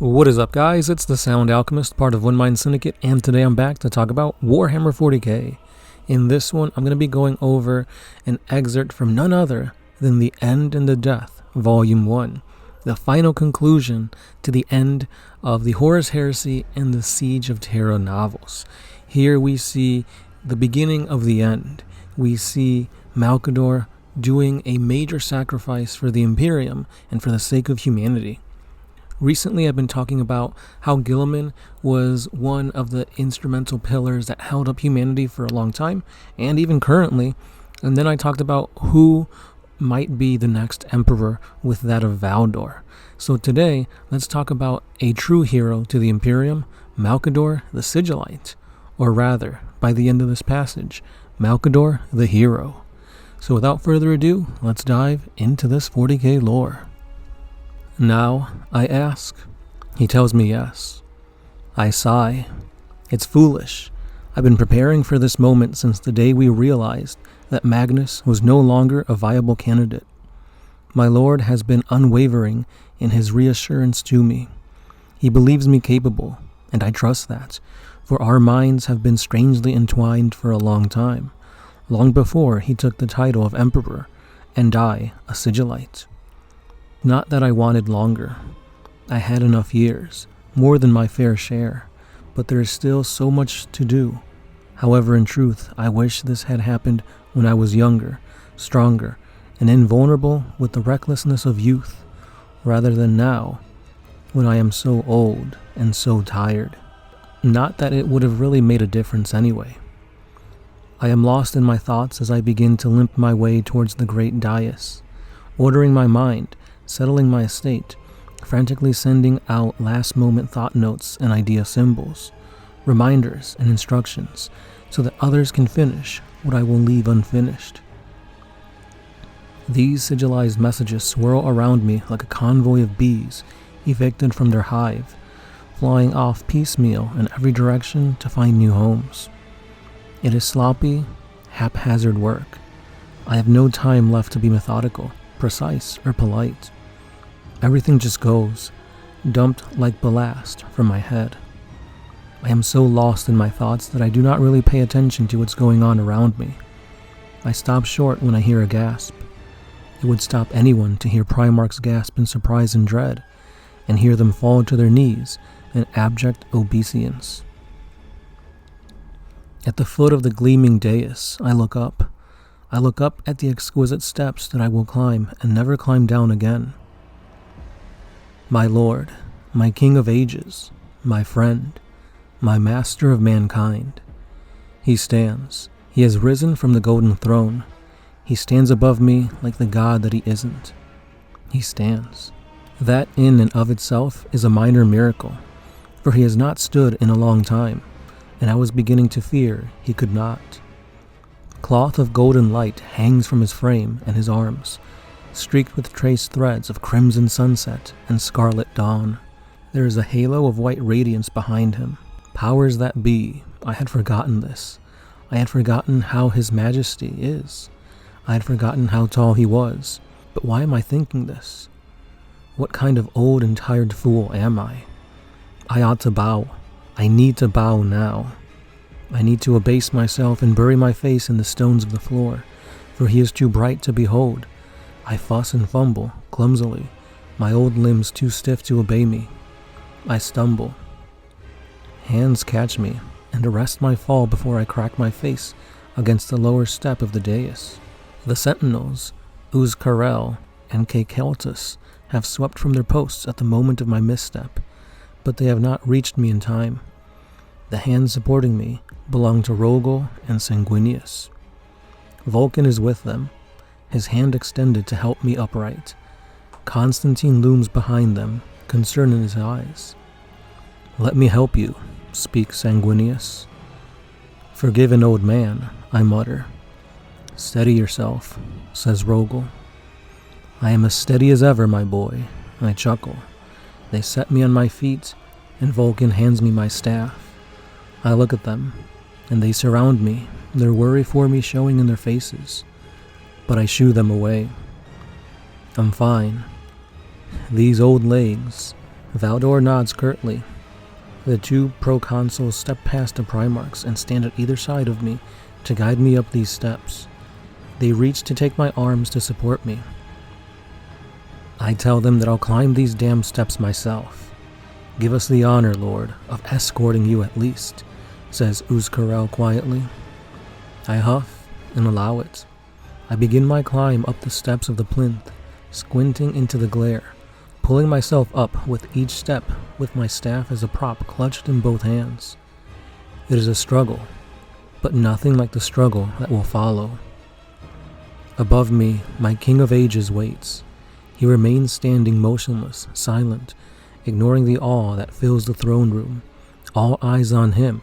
What is up, guys? It's the Sound Alchemist, part of One Mind Syndicate, and today I'm back to talk about Warhammer 40K. In this one, I'm going to be going over an excerpt from none other than The End and the Death, Volume 1, the final conclusion to the end of the Horus Heresy and the Siege of Terra novels. Here we see the beginning of the end. We see Malcador doing a major sacrifice for the Imperium and for the sake of humanity. Recently, I've been talking about how Guilliman was one of the instrumental pillars that held up humanity for a long time, and even currently. And then I talked about who might be the next emperor with that of Valdor. So today, let's talk about a true hero to the Imperium, Malcador the Sigilite. Or rather, by the end of this passage, Malcador the hero. So without further ado, let's dive into this 40k lore. Now, I ask. He tells me yes. I sigh. It's foolish. I've been preparing for this moment since the day we realized that Magnus was no longer a viable candidate. My lord has been unwavering in his reassurance to me. He believes me capable, and I trust that, for our minds have been strangely entwined for a long time, long before he took the title of Emperor, and I, a Sigilite. Not that I wanted longer. I had enough years, more than my fair share, but there is still so much to do. However, in truth, I wish this had happened when I was younger, stronger, and invulnerable with the recklessness of youth, rather than now, when I am so old and so tired. Not that it would have really made a difference anyway. I am lost in my thoughts as I begin to limp my way towards the great dais, ordering my mind, settling my estate, frantically sending out last-moment thought notes and idea symbols, reminders and instructions, so that others can finish what I will leave unfinished. These sigilized messages swirl around me like a convoy of bees evicted from their hive, flying off piecemeal in every direction to find new homes. It is sloppy, haphazard work. I have no time left to be methodical, precise, or polite. Everything just goes, dumped like ballast from my head. I am so lost in my thoughts that I do not really pay attention to what's going on around me. I stop short when I hear a gasp. It would stop anyone to hear Primarchs gasp in surprise and dread, and hear them fall to their knees in abject obeisance. At the foot of the gleaming dais, I look up. I look up at the exquisite steps that I will climb and never climb down again. My lord, my king of ages, my friend, my master of mankind. He stands. He has risen from the golden throne. He stands above me like the god that he isn't. He stands. That in and of itself is a minor miracle, for he has not stood in a long time, and I was beginning to fear he could not. Cloth of golden light hangs from his frame and his arms, streaked with traced threads of crimson sunset and scarlet dawn. There is a halo of white radiance behind him. Powers that be, I had forgotten this. I had forgotten how his majesty is. I had forgotten how tall he was. But why am I thinking this? What kind of old and tired fool am I? I ought to bow. I need to bow now. I need to abase myself and bury my face in the stones of the floor, for he is too bright to behold. I fuss and fumble, clumsily, my old limbs too stiff to obey me. I stumble. Hands catch me and arrest my fall before I crack my face against the lower step of the dais. The sentinels, Uzkarel and Kekeltus, have swept from their posts at the moment of my misstep, but they have not reached me in time. The hands supporting me belong to Rogel and Sanguinius. Vulcan is with them, his hand extended to help me upright. Constantine looms behind them, concern in his eyes. "Let me help you," speaks Sanguinius. "Forgive an old man," I mutter. "Steady yourself," says Rogel. "I am as steady as ever, my boy," I chuckle. They set me on my feet, and Vulcan hands me my staff. I look at them, and they surround me, their worry for me showing in their faces. But I shoo them away. I'm fine. These old legs, Valdor nods curtly. The two proconsuls step past the Primarchs and stand at either side of me to guide me up these steps. They reach to take my arms to support me. I tell them that I'll climb these damn steps myself. Give us the honor, Lord, of escorting you at least, says Uzkarel quietly. I huff and allow it. I begin my climb up the steps of the plinth, squinting into the glare, pulling myself up with each step with my staff as a prop clutched in both hands. It is a struggle, but nothing like the struggle that will follow. Above me, my King of Ages waits. He remains standing motionless, silent, ignoring the awe that fills the throne room. All eyes on him,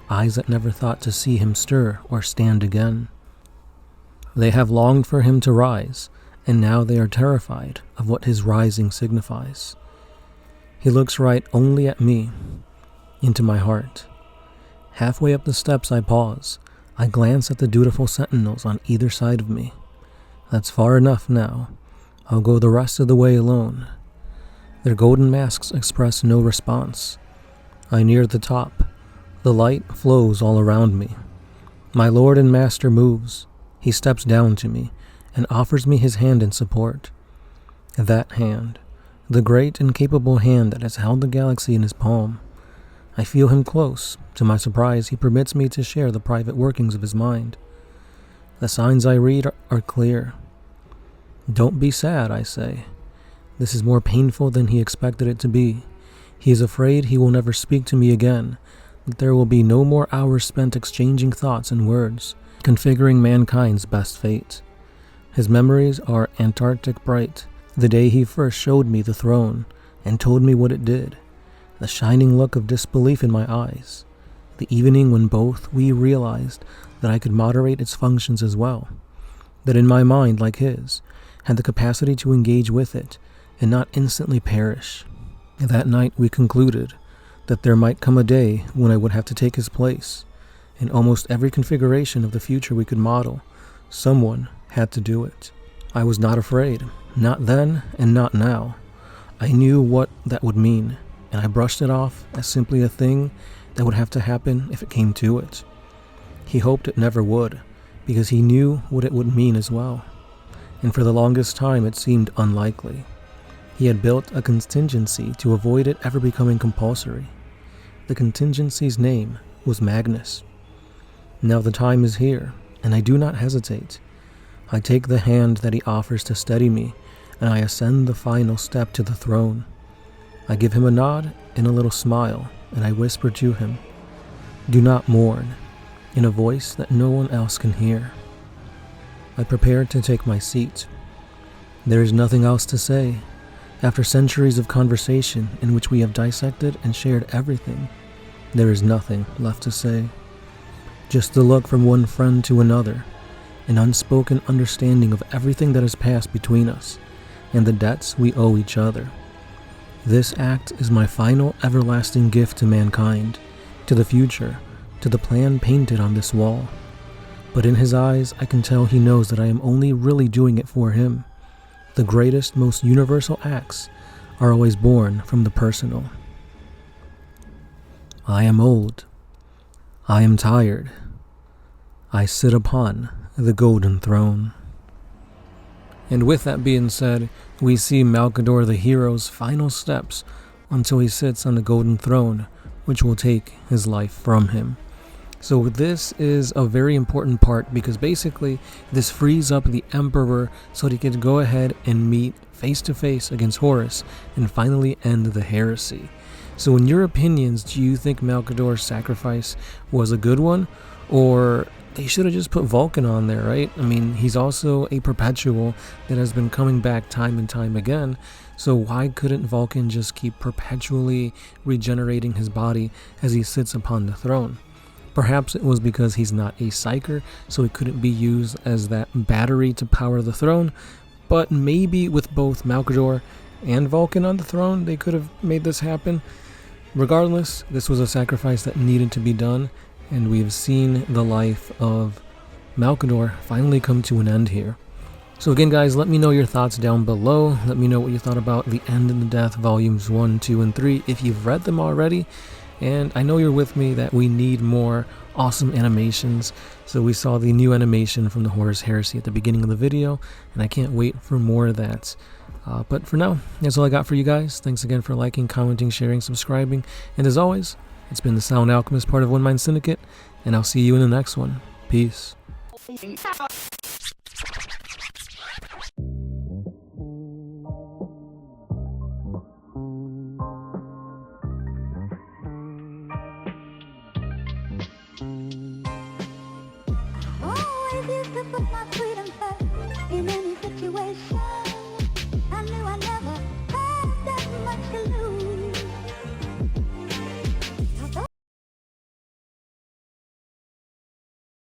eyes that never thought to see him stir or stand again. They have longed for him to rise, and now they are terrified of what his rising signifies. He looks right only at me, into my heart. Halfway up the steps I pause. I glance at the dutiful sentinels on either side of me. That's far enough now. I'll go the rest of the way alone. Their golden masks express no response. I near the top. The light flows all around me. My lord and master moves. He steps down to me and offers me his hand in support. That hand, the great and capable hand that has held the galaxy in his palm. I feel him close. To my surprise, he permits me to share the private workings of his mind. The signs I read are clear. Don't be sad, I say. This is more painful than he expected it to be. He is afraid he will never speak to me again, that there will be no more hours spent exchanging thoughts and words, configuring mankind's best fate. His memories are Antarctic bright, the day he first showed me the throne and told me what it did, the shining look of disbelief in my eyes, the evening when both we realized that I could moderate its functions as well, that in my mind, like his, had the capacity to engage with it and not instantly perish. That night we concluded that there might come a day when I would have to take his place. In almost every configuration of the future we could model, someone had to do it. I was not afraid, not then and not now. I knew what that would mean, and I brushed it off as simply a thing that would have to happen if it came to it. He hoped it never would, because he knew what it would mean as well. And for the longest time it seemed unlikely. He had built a contingency to avoid it ever becoming compulsory. The contingency's name was Magnus. Now the time is here, and I do not hesitate. I take the hand that he offers to steady me, and I ascend the final step to the throne. I give him a nod and a little smile, and I whisper to him, "Do not mourn," in a voice that no one else can hear. I prepare to take my seat. There is nothing else to say. After centuries of conversation in which we have dissected and shared everything, there is nothing left to say. Just the look from one friend to another, an unspoken understanding of everything that has passed between us, and the debts we owe each other. This act is my final everlasting gift to mankind, to the future, to the plan painted on this wall. But in his eyes, I can tell he knows that I am only really doing it for him. The greatest, most universal acts are always born from the personal. I am old. I am tired. I sit upon the golden throne. And with that being said, we see Malcador the hero's final steps until he sits on the golden throne, which will take his life from him. So this is a very important part because basically this frees up the Emperor so that he can go ahead and meet face to face against Horus and finally end the heresy. So in your opinions, do you think Malcador's sacrifice was a good one, or they should have just put Vulcan on there, right? I mean, he's also a perpetual that has been coming back time and time again, so why couldn't Vulcan just keep perpetually regenerating his body as he sits upon the throne? Perhaps it was because he's not a psyker, so it couldn't be used as that battery to power the throne, but maybe with both Malcador and Vulcan on the throne, they could have made this happen. Regardless, this was a sacrifice that needed to be done, and we have seen the life of Malcador finally come to an end here. So again, guys, let me know your thoughts down below. Let me know what you thought about The End in the Death Volumes 1, 2, and 3 if you've read them already. And I know you're with me that we need more awesome animations. So we saw the new animation from the Horus Heresy at the beginning of the video, and I can't wait for more of that. But for now, that's all I got for you guys. Thanks again for liking, commenting, sharing, subscribing. And as always, it's been the Sound Alchemist, part of One Mind Syndicate, and I'll see you in the next one. Peace. Always used to put my freedom first in any situation.